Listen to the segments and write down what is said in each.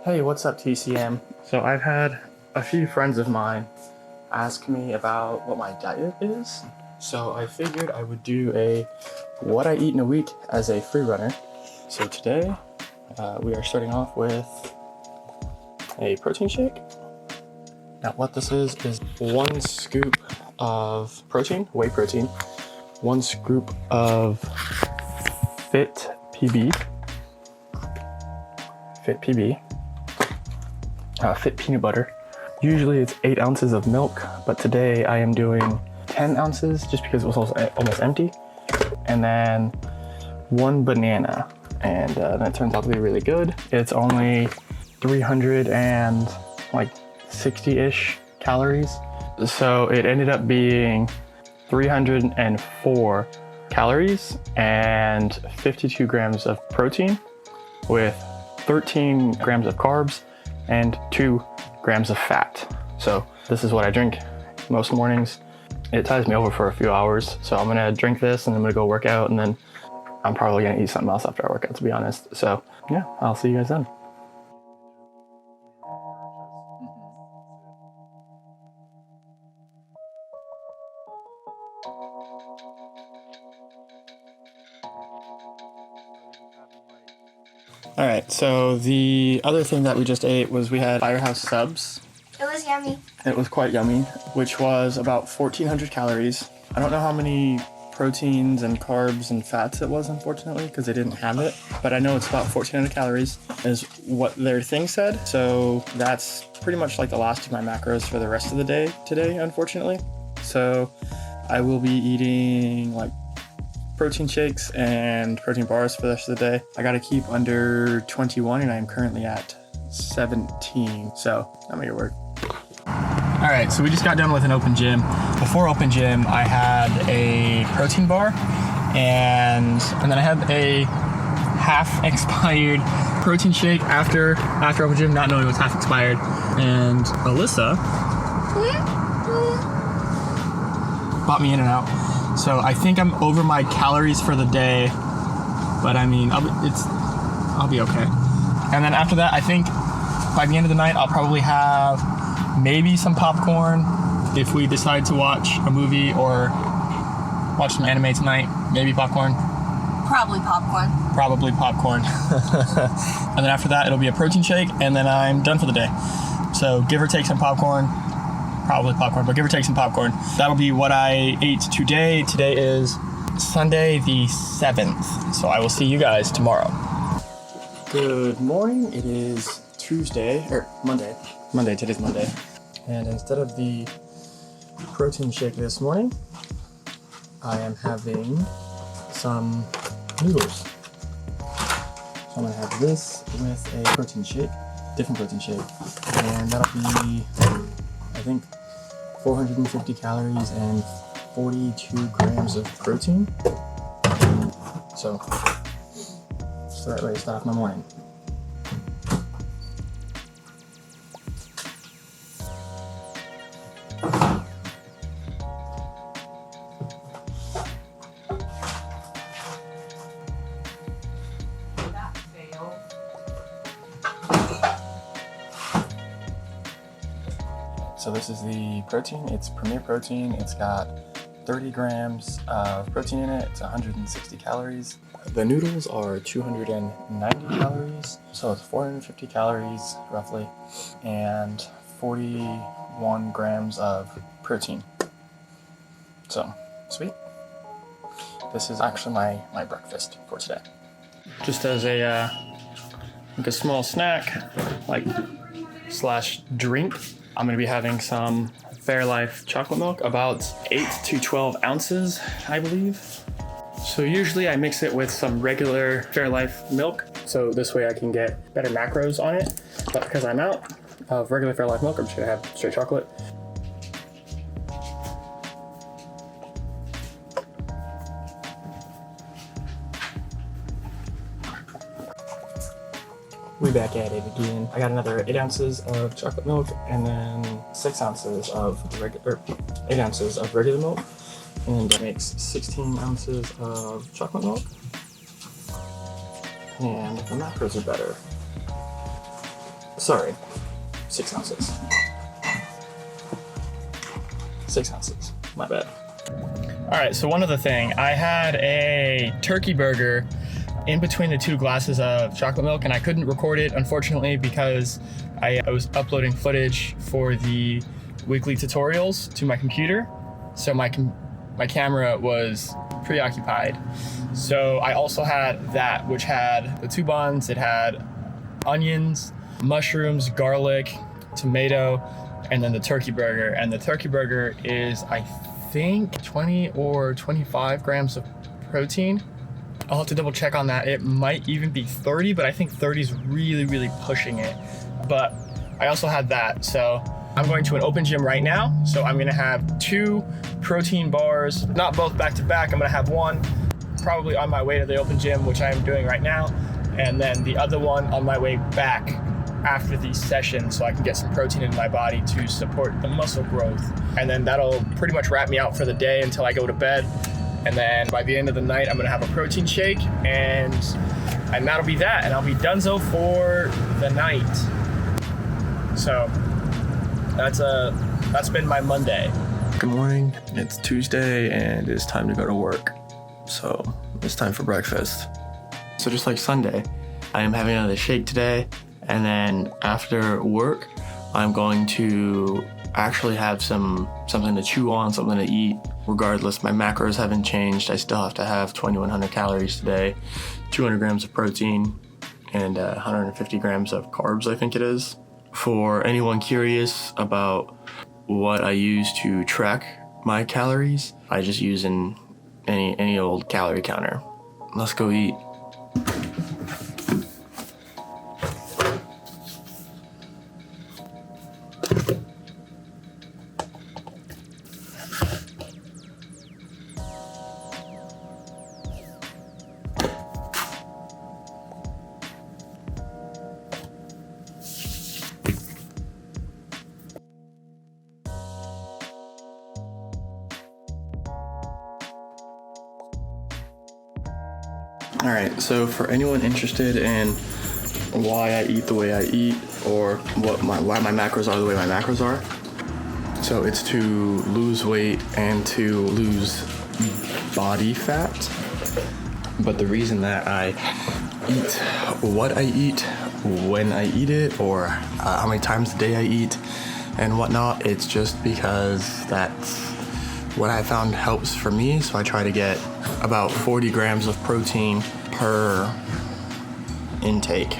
Hey, what's up, TCM? So I've had a few friends of mine ask me about what my diet is. So I figured I would do a what I eat in a week as a free runner. So today we are starting off with a protein shake. Now what this is 1 scoop of protein, whey protein, 1 scoop of Fit PB, Fit peanut butter. Usually it's 8 ounces of milk, but today I am doing 10 ounces just because it was almost empty. And then 1 banana, and that turns out to be really good. It's only 360-ish calories. So it ended up being 304 calories and 52 grams of protein with 13 grams of carbs and 2 grams of fat. So this is what I drink most mornings. It ties me over for a few hours. So I'm gonna drink this and I'm gonna go work out, and then I'm probably gonna eat something else after I work out, to be honest. So yeah, I'll see you guys then. All right, so the other thing that we just ate was we had Firehouse subs. It was yummy. It was quite yummy, which was about 1,400 calories. I don't know how many proteins and carbs and fats it was, unfortunately, because they didn't have it. But I know it's about 1,400 calories is what their thing said. So that's pretty much like the last of my macros for the rest of the day today, unfortunately. So I will be eating like protein shakes and protein bars for the rest of the day. I gotta keep under 21 and I'm currently at 17. So I'm at your word. All right, so we just got done with an open gym. Before open gym, I had a protein bar and then I had a half expired protein shake after open gym, not knowing it was half expired. And Alyssa bought me In-N-Out. So I think I'm over my calories for the day, but I mean, I'll be okay. And then after that, I think by the end of the night, I'll probably have maybe some popcorn if we decide to watch a movie or watch some anime tonight. Maybe popcorn. Probably popcorn. Probably popcorn. And then after that, it'll be a protein shake, and then I'm done for the day. So give or take some popcorn. Probably popcorn, but give or take some popcorn. That'll be what I ate today. Today is Sunday the 7th. So I will see you guys tomorrow. Good morning. It is Monday. Today's Monday. And instead of the protein shake this morning, I am having some noodles. So I'm gonna have this with a protein shake, different protein shake. And that'll be, I think, 450 calories and 42 grams of protein. So that's the right way to start off my morning. So this is the protein. It's Premier Protein. It's got 30 grams of protein in it. It's 160 calories. The noodles are 290 calories. So it's 450 calories roughly, and 41 grams of protein. So sweet. This is actually my breakfast for today. Just as a small snack, slash drink, I'm gonna be having some Fairlife chocolate milk, about 8 to 12 ounces, I believe. So usually I mix it with some regular Fairlife milk, so this way I can get better macros on it. But because I'm out of regular Fairlife milk, I'm just gonna have straight chocolate. We back at it again. I got another 8 ounces of chocolate milk and then 6 ounces of 8 ounces of regular milk, and that makes 16 ounces of chocolate milk. And the macros are better. Sorry, 6 ounces. 6 ounces, my bad. All right, so one other thing, I had a turkey burger in between the 2 glasses of chocolate milk, and I couldn't record it, unfortunately, because I was uploading footage for the weekly tutorials to my computer. So my camera was preoccupied. So I also had that, which had the 2 buns. It had onions, mushrooms, garlic, tomato, and then the turkey burger. And the turkey burger is, I think, 20 or 25 grams of protein. I'll have to double check on that. It might even be 30, but I think 30 is really, really pushing it. But I also had that. So I'm going to an open gym right now. So I'm gonna have 2 protein bars, not both back to back. I'm gonna have one probably on my way to the open gym, which I'm doing right now. And then the other one on my way back after the session, so I can get some protein in my body to support the muscle growth. And then that'll pretty much wrap me out for the day until I go to bed. And then by the end of the night, I'm gonna have a protein shake, and that'll be that. And I'll be donezo for the night. So that's been my Monday. Good morning, it's Tuesday and it's time to go to work. So it's time for breakfast. So just like Sunday, I am having another shake today, and then after work, I'm going to actually have something to chew on, something to eat. Regardless, my macros haven't changed. I still have to have 2,100 calories today, 200 grams of protein, and 150 grams of carbs, I think it is. For anyone curious about what I use to track my calories, I just use any old calorie counter. Let's go eat. All right, so for anyone interested in why I eat the way I eat, or why my macros are the way my macros are, so it's to lose weight and to lose body fat. But the reason that I eat what I eat, when I eat it, or how many times a day I eat and whatnot, it's just because that's what I found helps for me. So I try to get about 40 grams of protein per intake,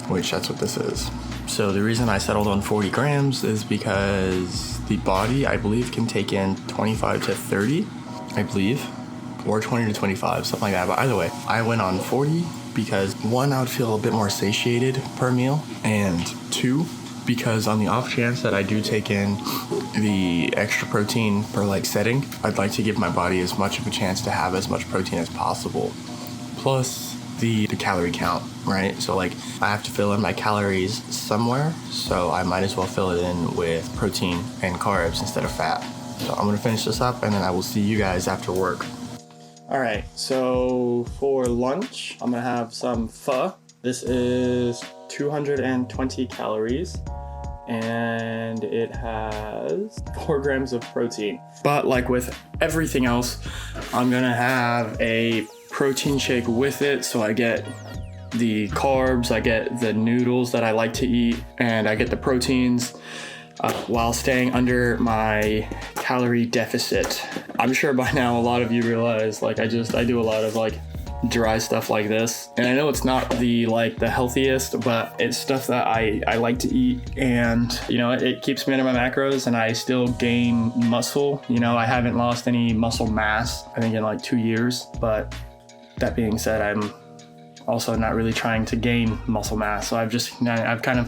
which that's what this is. So the reason I settled on 40 grams is because the body, I believe, can take in 25 to 30, I believe, or 20 to 25, something like that. But either way, I went on 40 because 1, I would feel a bit more satiated per meal, and 2, because on the off chance that I do take in the extra protein per setting, I'd like to give my body as much of a chance to have as much protein as possible. Plus the calorie count, right? So I have to fill in my calories somewhere, so I might as well fill it in with protein and carbs instead of fat. So I'm gonna finish this up and then I will see you guys after work. All right, so for lunch, I'm gonna have some pho. This is 220 calories. And it has 4 grams of protein. But like with everything else, I'm gonna have a protein shake with it, so I get the carbs, I get the noodles that I like to eat, and I get the proteins while staying under my calorie deficit. I'm sure by now a lot of you realize I do a lot of dry stuff like this, and I know it's not the healthiest, but it's stuff that I like to eat, and it keeps me under my macros and I still gain muscle. I haven't lost any muscle mass, I think, in 2 years, but that being said, I'm also not really trying to gain muscle mass. So it kind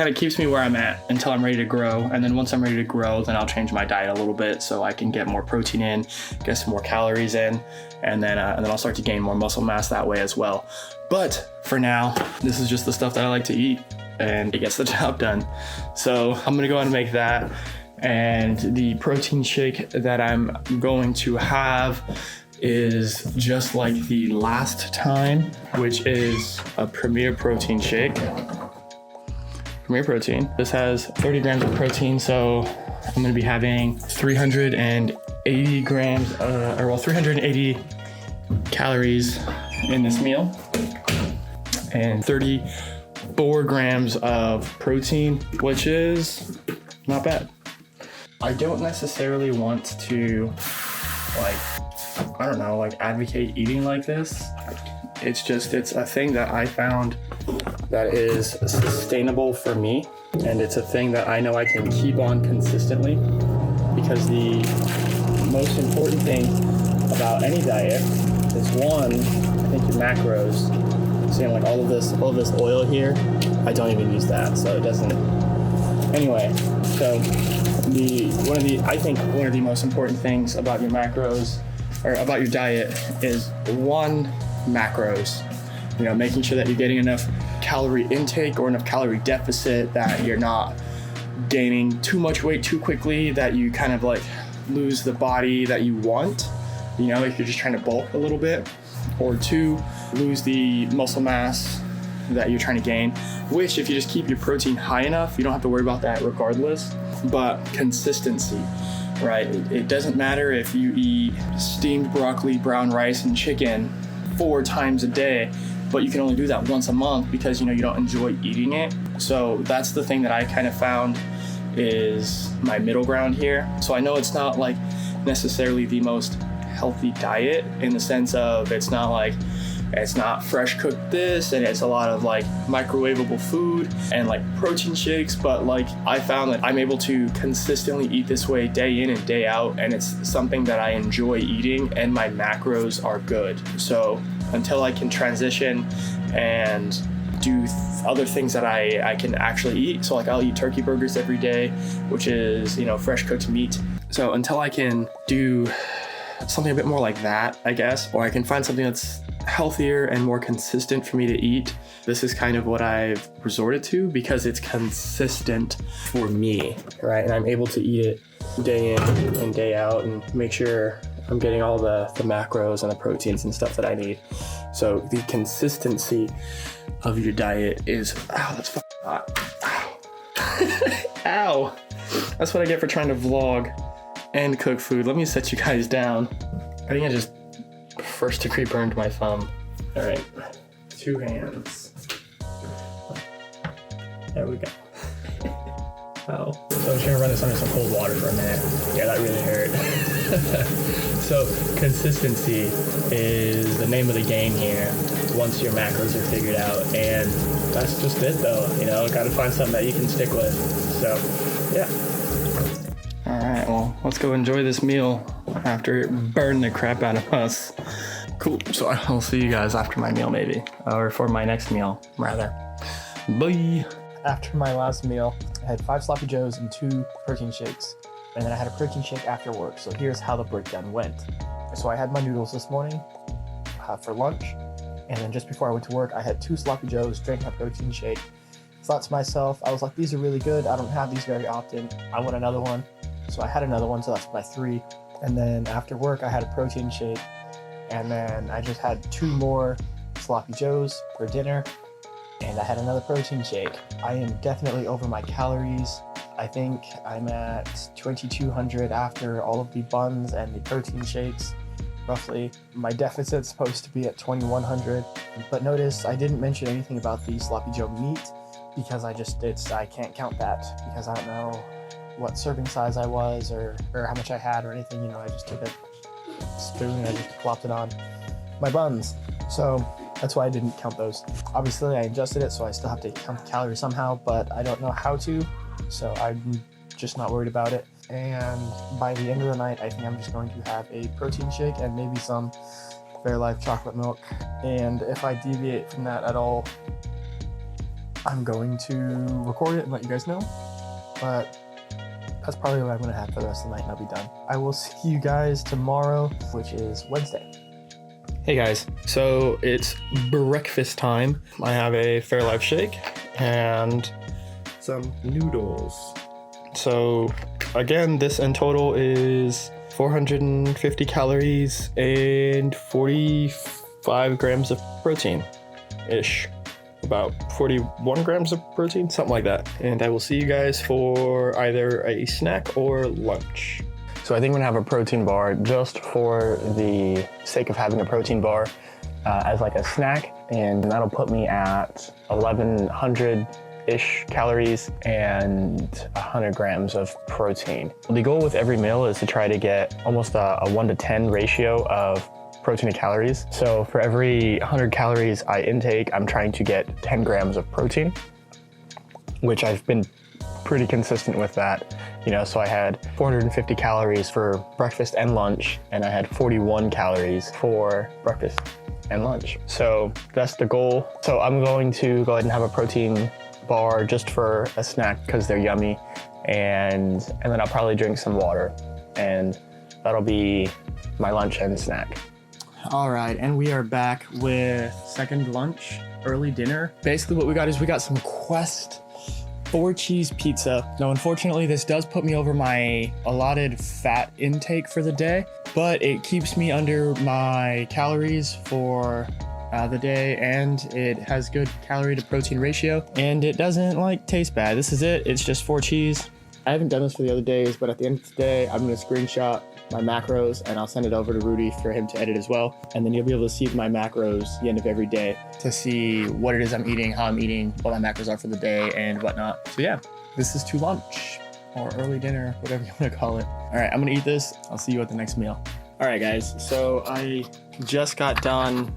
of keeps me where I'm at until I'm ready to grow. And then once I'm ready to grow, then I'll change my diet a little bit so I can get more protein in, get some more calories in, and then I'll start to gain more muscle mass that way as well. But for now, this is just the stuff that I like to eat, and it gets the job done. So I'm gonna go ahead and make that. And the protein shake that I'm going to have is just like the last time, which is a Premier protein shake. Premier Protein. This has 30 grams of protein, so I'm gonna be having 380 grams, 380 calories in this meal, and 34 grams of protein, which is not bad. I don't necessarily want to, advocate eating like this. It's a thing that I found that is sustainable for me, and it's a thing that I know I can keep on consistently, because the most important thing about any diet is, one, I think your macros. Seeing like all of this oil here, I don't even use that, so it doesn't. Anyway, so one of the most important things about your macros, or about your diet, is, one, macros. You know, making sure that you're getting enough calorie intake or enough calorie deficit, that you're not gaining too much weight too quickly, that you kind of like lose the body that you want, you know, if you're just trying to bulk a little bit. Or two, lose the muscle mass that you're trying to gain, which, if you just keep your protein high enough, you don't have to worry about that regardless. But consistency, right? It doesn't matter if you eat steamed broccoli, brown rice, and chicken 4 times a day, but you can only do that once a month because, you know, you don't enjoy eating it. So that's the thing that I kind of found is my middle ground here. So I know it's not like necessarily the most healthy diet, in the sense of it's not fresh cooked this, and it's a lot of like microwavable food and like protein shakes, but like I found that I'm able to consistently eat this way day in and day out, and it's something that I enjoy eating, and my macros are good. So until I can transition and do other things that I can actually eat, so like I'll eat turkey burgers every day, which is, you know, fresh cooked meat. So until I can do something a bit more like that, I guess, or I can find something that's healthier and more consistent for me to eat, this is kind of what I've resorted to, because it's consistent for me, right? And I'm able to eat it day in and day out and make sure I'm getting all the macros and the proteins and stuff that I need. So the consistency of your diet is, ow, that's fucking hot. Ow. Ow. That's what I get for trying to vlog and cook food. Let me set you guys down. I think I just first degree burned my thumb. All right, 2 hands. There we go. Oh, so I'm just gonna run this under some cold water for a minute. Yeah, that really hurt. So consistency is the name of the game here, once your macros are figured out, and that's just it though. You know, gotta find something that you can stick with. So, yeah. All right, well, let's go enjoy this meal after it burned the crap out of us. Cool, so I'll see you guys after my meal maybe, or for my next meal, rather. Bye. After my last meal, I had 5 sloppy joes and 2 protein shakes, and then I had a protein shake after work. So here's how the breakdown went. So I had my noodles this morning for lunch, and then just before I went to work, I had 2 sloppy joes, drank my protein shake. Thought to myself, I was like, these are really good. I don't have these very often. I want another one. So I had another one, so that's my 3. And then after work, I had a protein shake. And then I just had 2 more sloppy joes for dinner. And I had another protein shake. I am definitely over my calories. I think I'm at 2,200 after all of the buns and the protein shakes, roughly. My deficit's supposed to be at 2,100. But notice I didn't mention anything about the sloppy joe meat, because I can't count that, because I don't know what serving size I was or how much I had or anything. You know, I just took a spoon and I just plopped it on my buns. So that's why I didn't count those. Obviously I adjusted it, so I still have to count the calories somehow, but I don't know how to, so I'm just not worried about it. And by the end of the night, I think I'm just going to have a protein shake and maybe some Fairlife chocolate milk. And if I deviate from that at all, I'm going to record it and let you guys know. But that's probably what I'm going to have for the rest of the night, and I'll be done. I will see you guys tomorrow, which is Wednesday. Hey guys, so it's breakfast time. I have a Fairlife shake and some noodles. So again, this in total is 450 calories and 45 grams of protein-ish. about 41 grams of protein, something like that. And I will see you guys for either a snack or lunch. So I think I'm gonna have a protein bar just for the sake of having a protein bar as like a snack, and that'll put me at 1,100-ish calories and 100 grams of protein. The goal with every meal is to try to get almost a 1-to-10 ratio of protein to calories. So for every 100 calories I intake, I'm trying to get 10 grams of protein, which I've been pretty consistent with that. You know, so I had 450 calories for breakfast and lunch, and I had 41 calories for breakfast and lunch. So that's the goal. So I'm going to go ahead and have a protein bar just for a snack because they're yummy, and then I'll probably drink some water, and that'll be my lunch and snack. All right, and we are back with second lunch, early dinner. Basically what we got is we got some Quest 4-cheese pizza. Now, unfortunately, this does put me over my allotted fat intake for the day, but it keeps me under my calories for the day, and it has good calorie to protein ratio, and it doesn't like taste bad. This is it. It's just 4 cheese. I haven't done this for the other days, but at the end of the day, I'm gonna screenshot my macros and I'll send it over to Rudy for him to edit as well. And then you'll be able to see my macros the end of every day to see what it is I'm eating, how I'm eating, what my macros are for the day and whatnot. So yeah, this is to lunch or early dinner, whatever you want to call it. All right, I'm gonna eat this. I'll see you at the next meal. All right, guys, so I just got done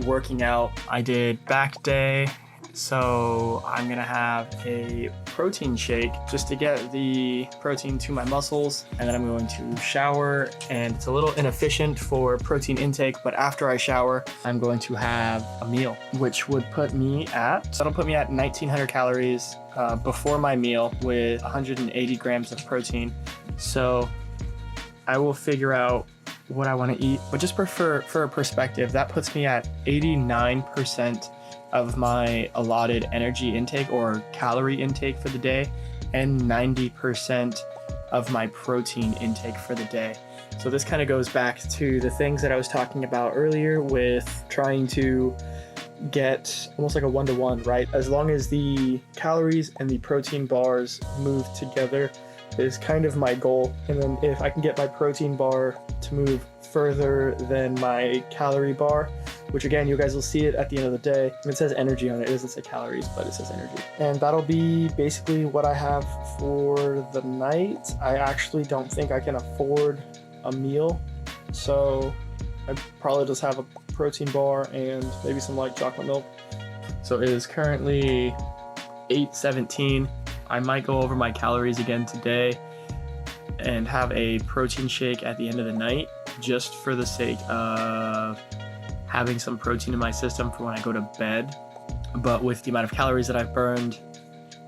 working out. I did back day, so I'm gonna have a protein shake just to get the protein to my muscles, and then I'm going to shower, and it's a little inefficient for protein intake, but after I shower I'm going to have a meal, which would put me at 1,900 calories before my meal with 180 grams of protein. So I will figure out what I want to eat, but just for a perspective, that puts me at 89% of my allotted energy intake or calorie intake for the day, and 90% of my protein intake for the day. So this kind of goes back to the things that I was talking about earlier with trying to get almost like a 1-to-1, right? As long as the calories and the protein bars move together is kind of my goal. And then if I can get my protein bar to move further than my calorie bar, which again, you guys will see it at the end of the day. It says energy on it. It doesn't say calories, but it says energy. And that'll be basically what I have for the night. I actually don't think I can afford a meal, so I probably just have a protein bar and maybe some light chocolate milk. So it is currently 8:17. I might go over my calories again today and have a protein shake at the end of the night, just for the sake of having some protein in my system for when I go to bed. But with the amount of calories that I've burned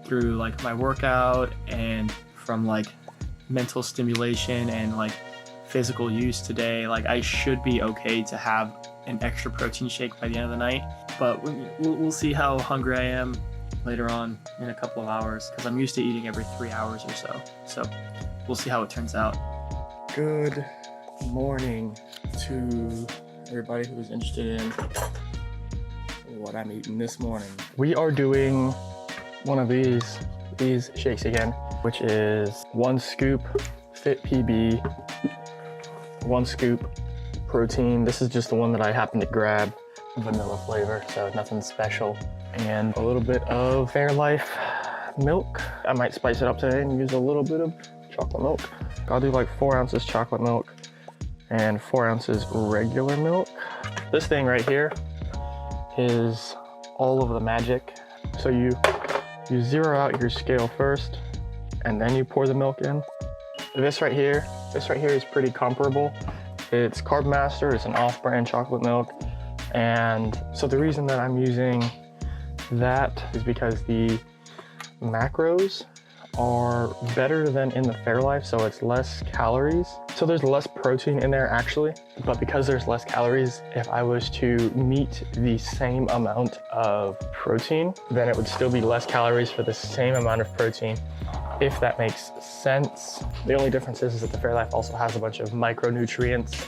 through like my workout and from like mental stimulation and like physical use today, like I should be okay to have an extra protein shake by the end of the night. But we'll see how hungry I am later on in a couple of hours, because I'm used to eating every 3 hours or so. So we'll see how it turns out. Good morning to everybody who is interested in what I'm eating this morning. We are doing one of these shakes again, which is 1 scoop Fit PB, 1 scoop protein. This is just the one that I happened to grab, vanilla flavor, so nothing special, and a little bit of Fairlife milk. I might spice it up today and use a little bit of chocolate milk. I'll do like 4 ounces chocolate milk and 4 ounces regular milk. This thing right here is all of the magic. So you zero out your scale first, and then you pour the milk in. This right here is pretty comparable. It's Carb Master, it's an off-brand chocolate milk. And so the reason that I'm using that is because the macros are better than in the Fairlife, so it's less calories. So there's less protein in there actually, but because there's less calories, if I was to meet the same amount of protein, then it would still be less calories for the same amount of protein if that makes sense. The only difference is that the Fairlife also has a bunch of micronutrients,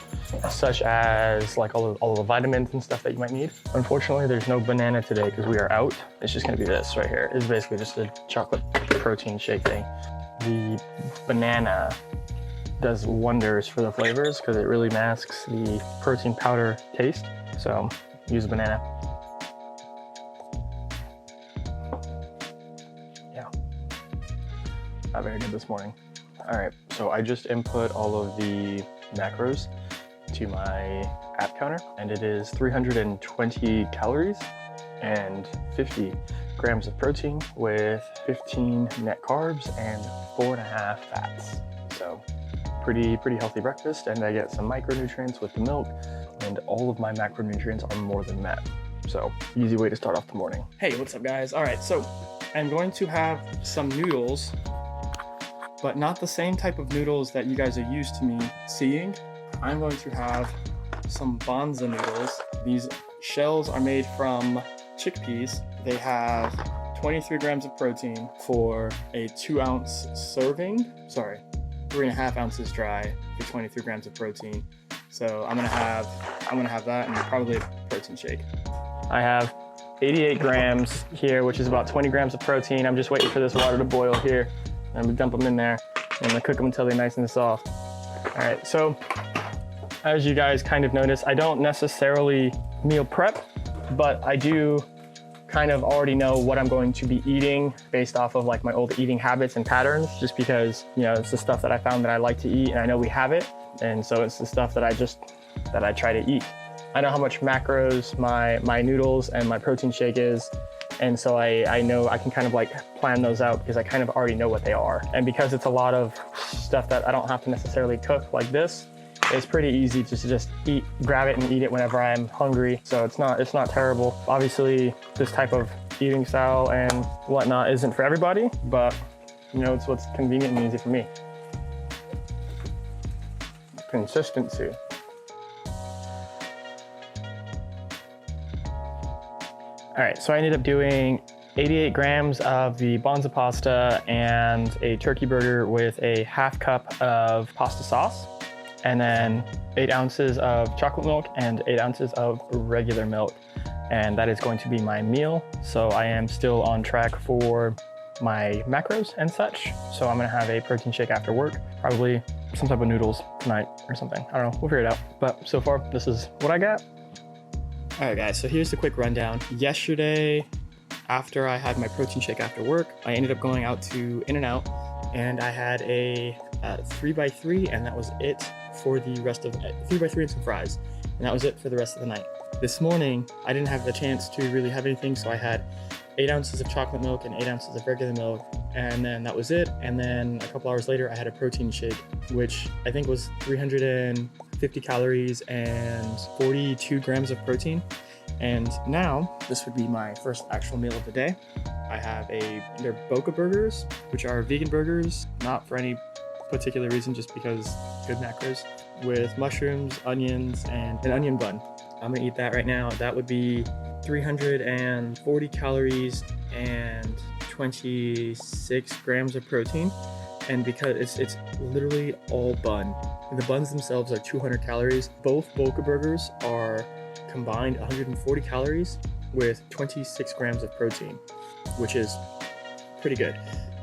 such as like all the vitamins and stuff that you might need. Unfortunately, there's no banana today because we are out. It's just gonna be this right here. It's basically just a chocolate protein shake thing. The banana does wonders for the flavors because it really masks the protein powder taste. So use a banana. Yeah, not very good this morning. All right, so I just input all of the macros to my app counter, and it is 320 calories and 50 grams of protein with 15 net carbs and 4.5 fats. So pretty healthy breakfast, and I get some micronutrients with the milk, and all of my macronutrients are more than met. So easy way to start off the morning. Hey, what's up guys? All right, so I'm going to have some noodles, but not the same type of noodles that you guys are used to me seeing. I'm going to have some bonza noodles. These shells are made from chickpeas. They have 23 grams of protein for a 2-ounce serving. Sorry, 3.5 ounces dry for 23 grams of protein. So I'm gonna have that and probably a protein shake. I have 88 grams here, which is about 20 grams of protein. I'm just waiting for this water to boil here. I'm gonna dump them in there. I'm gonna cook them until they're nice and soft. All right, so as you guys kind of notice, I don't necessarily meal prep, but I do kind of already know what I'm going to be eating based off of like my old eating habits and patterns, just because, you know, it's the stuff that I found that I like to eat and I know we have it. And so it's the stuff that I try to eat. I know how much macros my noodles and my protein shake is. And so I know I can kind of like plan those out because I kind of already know what they are. And because it's a lot of stuff that I don't have to necessarily cook like this, it's pretty easy to just grab it and eat it whenever I'm hungry. So it's not terrible. Obviously, this type of eating style and whatnot isn't for everybody, but you know, it's what's convenient and easy for me. Consistency. All right, so I ended up doing 88 grams of the bonza pasta and a turkey burger with a 1/2 cup of pasta sauce, and then 8 ounces of chocolate milk and 8 ounces of regular milk. And that is going to be my meal. So I am still on track for my macros and such. So I'm gonna have a protein shake after work, probably some type of noodles tonight or something. I don't know, we'll figure it out. But so far, this is what I got. All right guys, so here's the quick rundown. Yesterday, after I had my protein shake after work, I ended up going out to In-N-Out, and I had a 3x3, and that was it for the rest of 3x3 and some fries, and that was it for the rest of the night. This morning, I didn't have the chance to really have anything, so I had 8 ounces of chocolate milk and 8 ounces of regular milk, and then that was it. And then a couple hours later, I had a protein shake, which I think was 350 calories and 42 grams of protein. And now, this would be my first actual meal of the day. I have they're Boca burgers, which are vegan burgers, not for any particular reason, just because good macros, with mushrooms, onions, and an onion bun. I'm gonna eat that right now. That would be 340 calories and 26 grams of protein. And because it's literally all bun. The buns themselves are 200 calories. Both Boca burgers are combined 140 calories with 26 grams of protein, which is pretty good.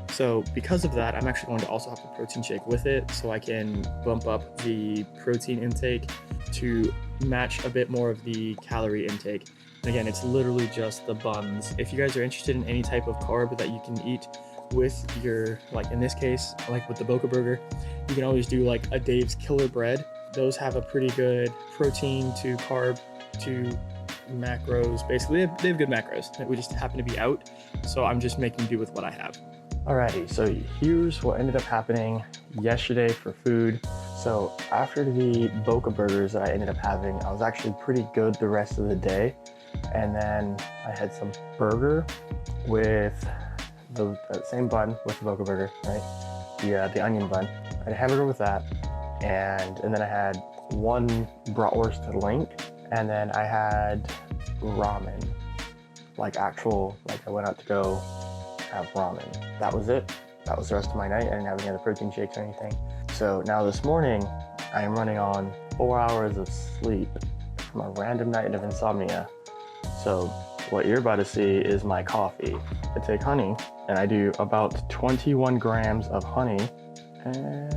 So because of that, I'm actually going to also have a protein shake with it so I can bump up the protein intake to match a bit more of the calorie intake. And again, it's literally just the buns. If you guys are interested in any type of carb that you can eat with your, like in this case, like with the Boca burger, you can always do like a Dave's Killer Bread. Those have a pretty good protein to carb to macros. Basically, they have good macros that we just happen to be out. So I'm just making do with what I have. Alrighty, so here's what ended up happening yesterday for food. So after the Boca burgers that I ended up having, I was actually pretty good the rest of the day. And then I had some burger with the same bun with the Boca burger, right? The onion bun. I had a hamburger with that. And then I had one bratwurst link. And then I had ramen, like I went out to go have ramen. That was it. that was the rest of my night. I didn't have any other protein shakes or anything. So now this morning, I am running on 4 hours of sleep from a random night of insomnia. So what you're about to see is my coffee. I take honey and I do about 21 grams of honey, and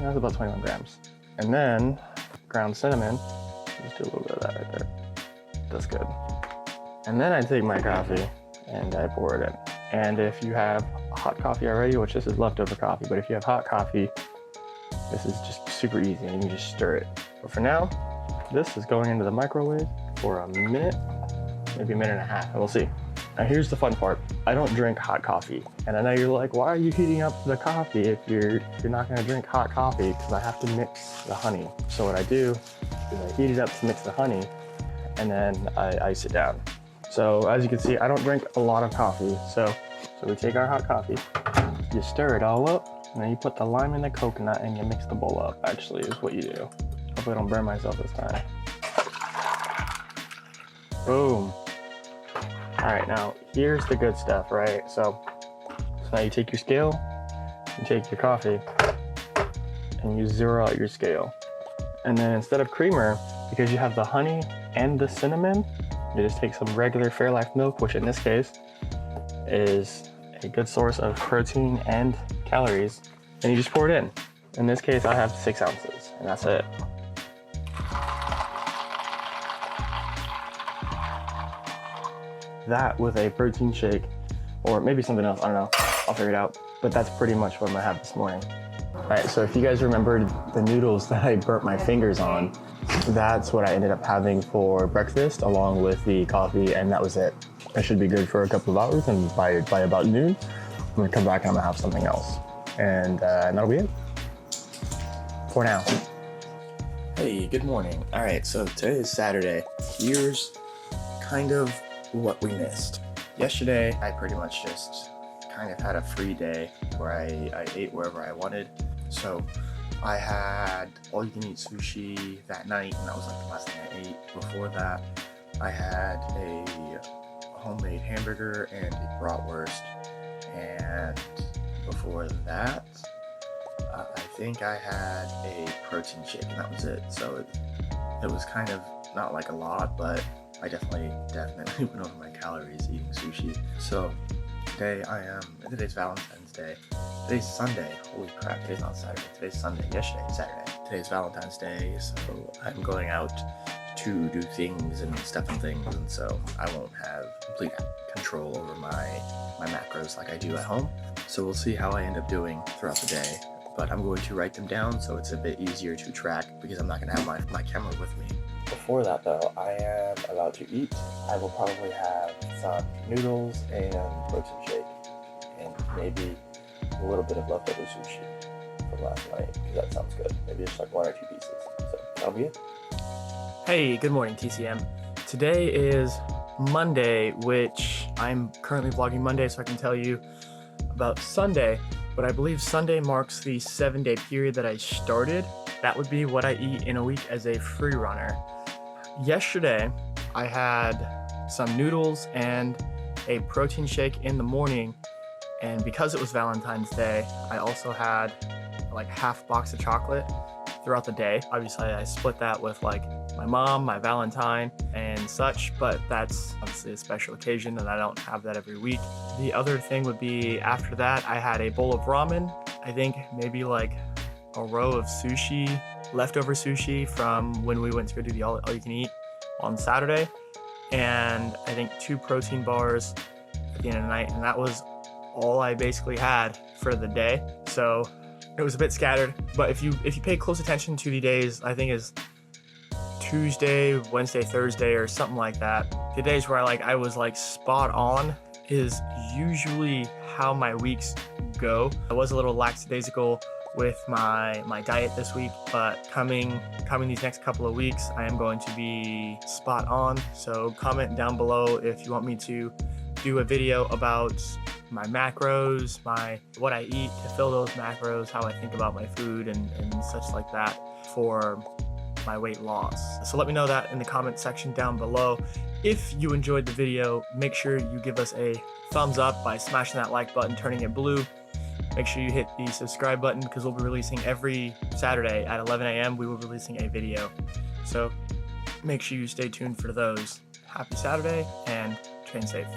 that's about 21 grams. And then ground cinnamon, just do a little bit of that right there. That's good. And then I take my coffee and I pour it in. And if you have hot coffee already, which this is leftover coffee, but if you have hot coffee, this is just super easy and you just stir it. But for now, this is going into the microwave for a minute, maybe a minute and a half, and we'll see. Now here's the fun part. I don't drink hot coffee. And I know you're like, why are you heating up the coffee if you're not gonna drink hot coffee? Because I have to mix the honey. So what I do is I heat it up to mix the honey, and then I ice it down. So as you can see, I don't drink a lot of coffee. So we take our hot coffee, you stir it all up, and then you put the lime in the coconut and you mix the bowl up, actually, is what you do. Hopefully I don't burn myself this time. Boom. All right, now here's the good stuff, right? So now you take your scale, you take your coffee, and you zero out your scale. And then instead of creamer, because you have the honey and the cinnamon, you just take some regular Fairlife milk, which in this case is a good source of protein and calories, and you just pour it in. In this case, I have 6 ounces, and that's it. That with a protein shake, or maybe something else, I don't know, I'll figure it out. But that's pretty much what I'm gonna have this morning. All right, so if you guys remembered the noodles that I burnt my fingers on, that's what I ended up having for breakfast along with the coffee, and that was it. I should be good for a couple of hours, and by about noon, I'm gonna come back and I'm gonna have something else. And that'll be it for now. Hey, good morning. All right, so today is Saturday. Here's kind of what we missed. Yesterday, I pretty much just kind of had a free day where I ate wherever I wanted. So I had all-you-can-eat sushi that night, and that was like the last thing I ate. Before that, I had a homemade hamburger and a bratwurst, and before that, I think I had a protein shake, and that was it. So it was kind of not like a lot, but I definitely went over my calories eating sushi. So today's Valentine's Day. Today's Sunday. Holy crap, today's not Saturday. Today's Sunday. Yesterday's Saturday. Today's Valentine's Day, so I'm going out to do things and stuff and things, and so I won't have complete control over my macros like I do at home. So we'll see how I end up doing throughout the day. But I'm going to write them down so it's a bit easier to track because I'm not going to have my camera with me. Before that though, I am allowed to eat. I will probably have some noodles and protein shake, and maybe a little bit of leftover sushi from last night, because that sounds good. Maybe just like 1 or 2 pieces. So that'll be it. Hey, good morning, TCM. Today is Monday, which I'm currently vlogging Monday, so I can tell you about Sunday. But I believe Sunday marks the 7-day period that I started. That would be what I eat in a week as a free runner. Yesterday, I had some noodles and a protein shake in the morning, and because it was Valentine's Day, I also had like half box of chocolate throughout the day. Obviously, I split that with like my mom, my Valentine, and such, but that's obviously a special occasion and I don't have that every week. The other thing would be after that, I had a bowl of ramen. I think maybe like a row of sushi, leftover sushi from when we went to go do the all-you-can-eat on Saturday, and I think 2 protein bars at the end of the night, and that was all I basically had for the day. So it was a bit scattered, but if you pay close attention to the days, I think is Tuesday, Wednesday, Thursday, or something like that. The days where I was like spot on is usually how my weeks go. I was a little lackadaisical with my diet this week, but coming these next couple of weeks, I am going to be spot on. So comment down below if you want me to do a video about my macros, what I eat to fill those macros, how I think about my food and such like that for my weight loss. So let me know that in the comment section down below. If you enjoyed the video, make sure you give us a thumbs up by smashing that like button, turning it blue. make sure you hit the subscribe button because we'll be releasing every Saturday at 11 a.m. We will be releasing a video. So make sure you stay tuned for those. Happy Saturday and train safe.